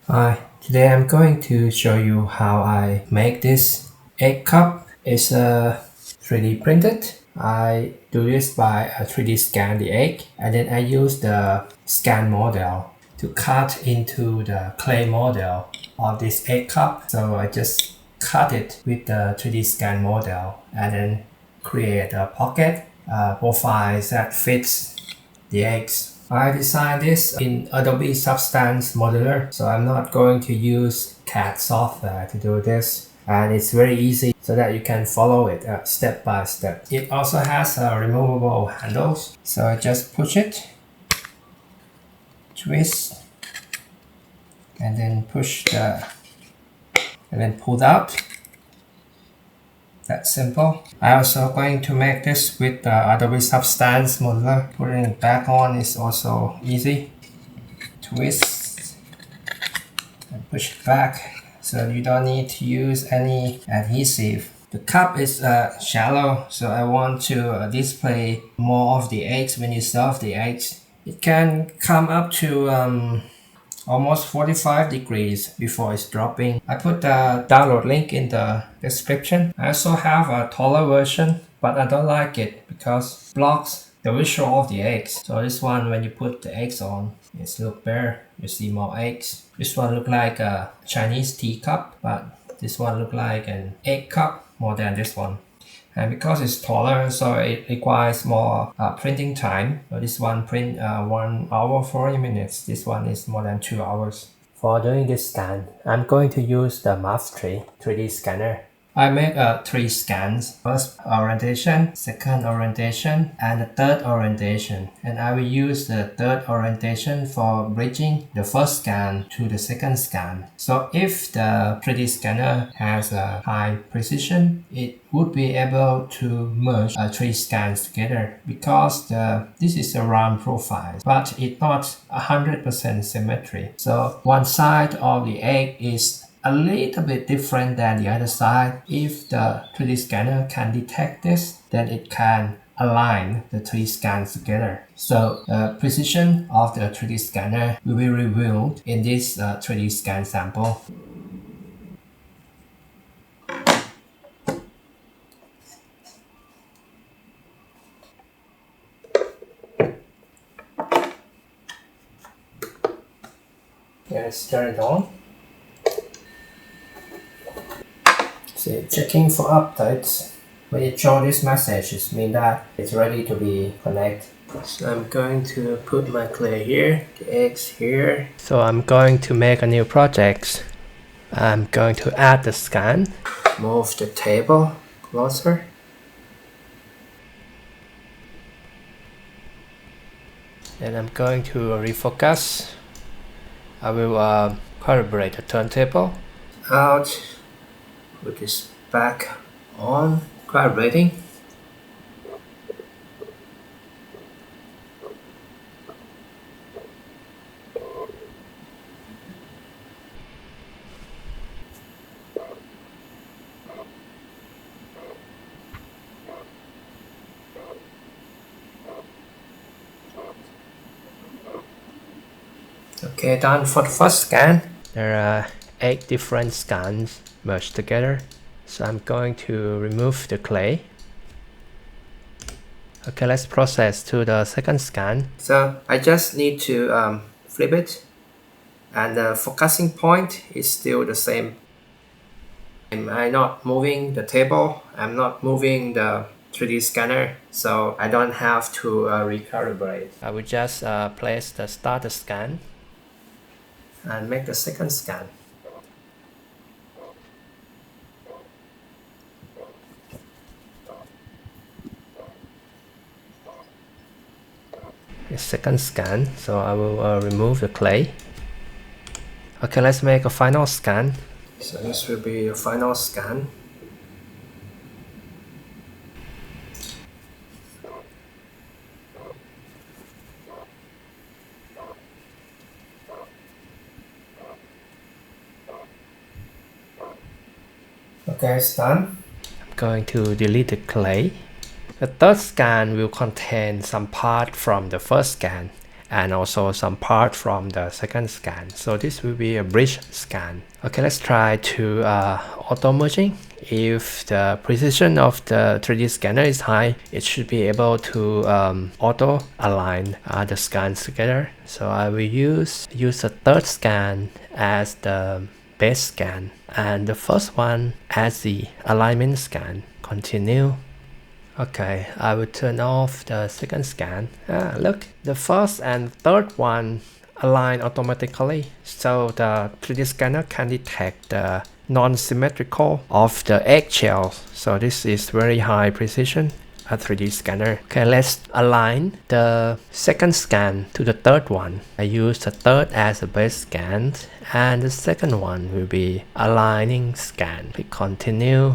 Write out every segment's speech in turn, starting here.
Hi, today I'm going to show you how I make this egg cup. It's 3D printed. I do this by 3D scan the egg and then I use the scan model to cut into the clay model of this egg cup. So I just cut it with the 3D scan model and then create a pocket profile that fits the eggs. I designed this in Adobe Substance Modeler, so I'm not going to use CAD software to do this. And it's very easy so that you can follow it step by step. It also has removable handles, so I just push it, twist, and then and then pull out. That's simple. I also going to make this with the Adobe Substance Modeler. Putting it back on is also easy. Twist and push it back, so you don't need to use any adhesive. The cup is shallow, so I want to display more of the eggs when you serve the eggs. It can come up to almost 45 degrees before it's dropping. I put the download link in the description. I also have a taller version, but I don't like it because it blocks the visual of the eggs. So this one, when you put the eggs on, it's look better. You see more eggs. This one look like a Chinese teacup, but this one look like an egg cup more than this one. And because it's taller, so it requires more printing time. So this one print 1 hour 40 minutes. This one is more than 2 hours. For doing this scan, I'm going to use the MAF THREE 3D scanner. I make 3 scans. First orientation, second orientation, and the third orientation. And I will use the third orientation for bridging the first scan to the second scan. So if the 3D scanner has a high precision, it would be able to merge 3 scans together because this is a round profile, but it's not 100% symmetry. So one side of the egg is a little bit different than the other side. If the 3D scanner can detect this, then it can align the 3 scans together. So the precision of the 3D scanner will be revealed in this 3D scan sample. Let's turn it on. See, checking for updates. When it shows this message, it means that it's ready to be connected. So I'm going to put my clay here, the eggs here. So I'm going to make a new project. I'm going to add the scan. Move the table closer. And I'm going to refocus. I will calibrate the turntable. Out. Put this back on, calibrating. Okay, done for the first scan. There are 8 different scans merged together. So I'm going to remove the clay. Okay, let's process to the second scan. So I just need to flip it, and the focusing point is still the same. I'm not moving the table, I'm not moving the 3D scanner, so I don't have to recalibrate. I will just place the starter scan and make the second scan. The second scan, so I will remove the clay. Okay, let's make a final scan. So this will be a final scan. Okay, it's done. I'm going to delete the clay. The third scan will contain some part from the first scan, and also some part from the second scan. So this will be a bridge scan. Okay, let's try to auto merging. If the precision of the 3D scanner is high, it should be able to auto align the scans together. So I will use the third scan as the base scan and the first one as the alignment scan. Continue. Okay, I will turn off the second scan. Look, the first and third one align automatically, so the 3D scanner can detect the non-symmetrical of the eggshell. So this is very high precision, a 3D scanner. Okay, let's align the second scan to the third one. I use the third as a base scan, and the second one will be aligning scan. Click continue.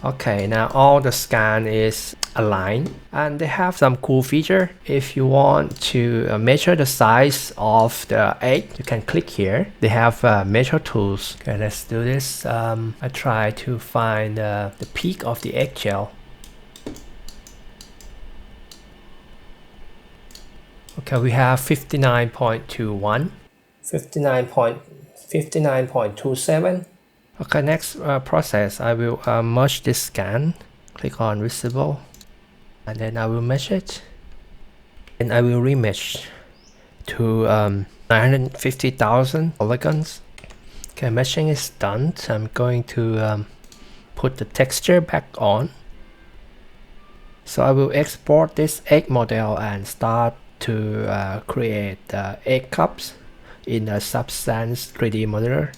Okay, now all the scan is aligned, and they have some cool feature. If you want to measure the size of the egg, you can click here. They have measure tools. Okay, let's do this. I try to find the peak of the eggshell. Okay, we have 59.21, 59.27. Okay, next process, I will merge this scan. Click on visible, and then I will mesh it, and I will remesh to 950,000 polygons. Okay, meshing is done. So I'm going to put the texture back on. So I will export this egg model and start to create egg cups in a Substance 3D modeler.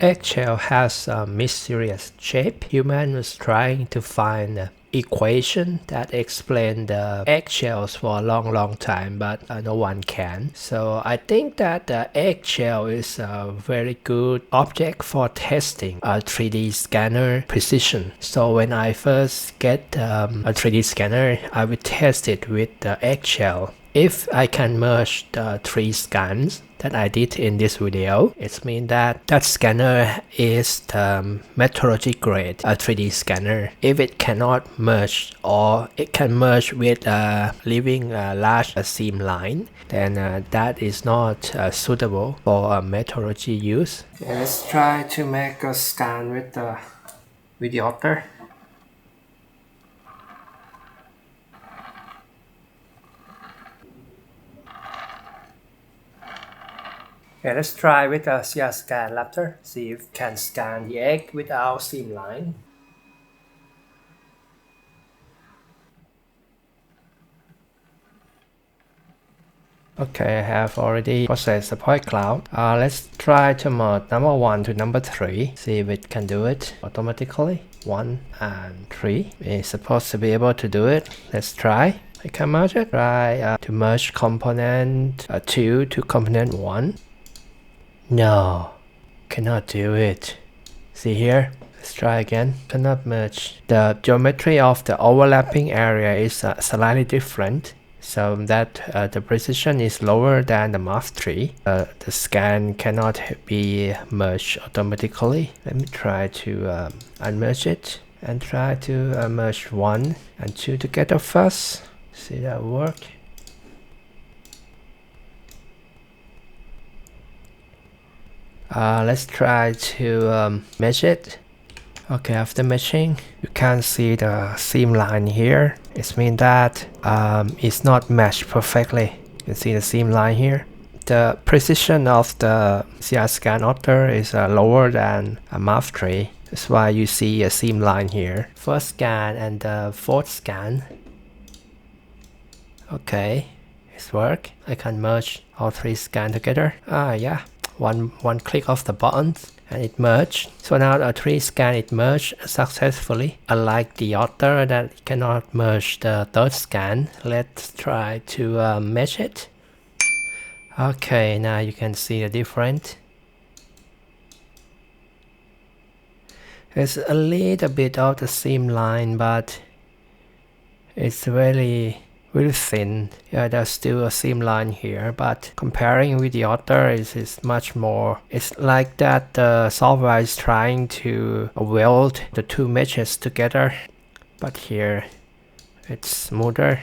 Eggshell has a mysterious shape. Human was trying to find an equation that explain the eggshells for a long time, but no one can. So I think that the eggshell is a very good object for testing a 3D scanner precision. So when I first get a 3D scanner, I will test it with the eggshell. If I can merge the 3 scans that I did in this video, it means that that scanner is the metrology grade 3D scanner. If it cannot merge or it can merge with leaving a large seam line, then that is not suitable for metrology use. Okay, let's try to make a scan with the Otter. Okay, let's try with a CAD scan Raptor, see if it can scan the egg without seam line. Okay, I have already processed the point cloud. Let's try to merge number 1 to number 3, see if it can do it automatically. 1 and 3 is supposed to be able to do it. Let's try. I can merge it. Try to merge component 2 to component 1. No, cannot do it. See here? Let's try again. Cannot merge. The geometry of the overlapping area is slightly different, so that the precision is lower than the MAF THREE. The scan cannot be merged automatically. Let me try to unmerge it and try to merge 1 and 2 together first. See that work? Let's try to mesh it. Okay, after meshing, you can see the seam line here. It means that it's not meshed perfectly. You can see the seam line here. The precision of the CAD scan Otter is lower than a MAF THREE. That's why you see a seam line here. First scan and the fourth scan. Okay, it's work. I can merge all 3 scans together. Yeah. One click of the buttons and it merged. So now the 3 scan it merged successfully. Unlike the Otter that cannot merge the 3rd scan, let's try to mesh it. Okay, now you can see the difference. There's a little bit of the seam line, but it's really thin. Yeah, there's still a seam line here, but comparing with the Otter, is much more. It's like that the software is trying to weld the 2 meshes together, but here it's smoother,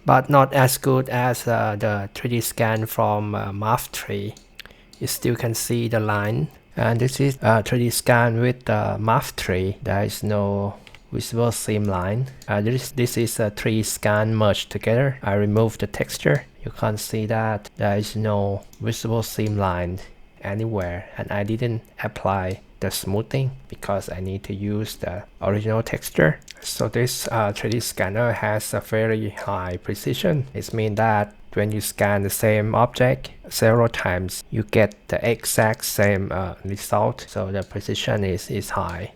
but not as good as the 3D scan from MAF THREE. You still can see the line, and this is a 3D scan with the MAF THREE. There is no visible seam line. This is a 3 scan merged together. I removed the texture. You can't see that there is no visible seam line anywhere, and I didn't apply the smoothing because I need to use the original texture. So this 3D scanner has a very high precision. It means that when you scan the same object several times, you get the exact same result. So the precision is high.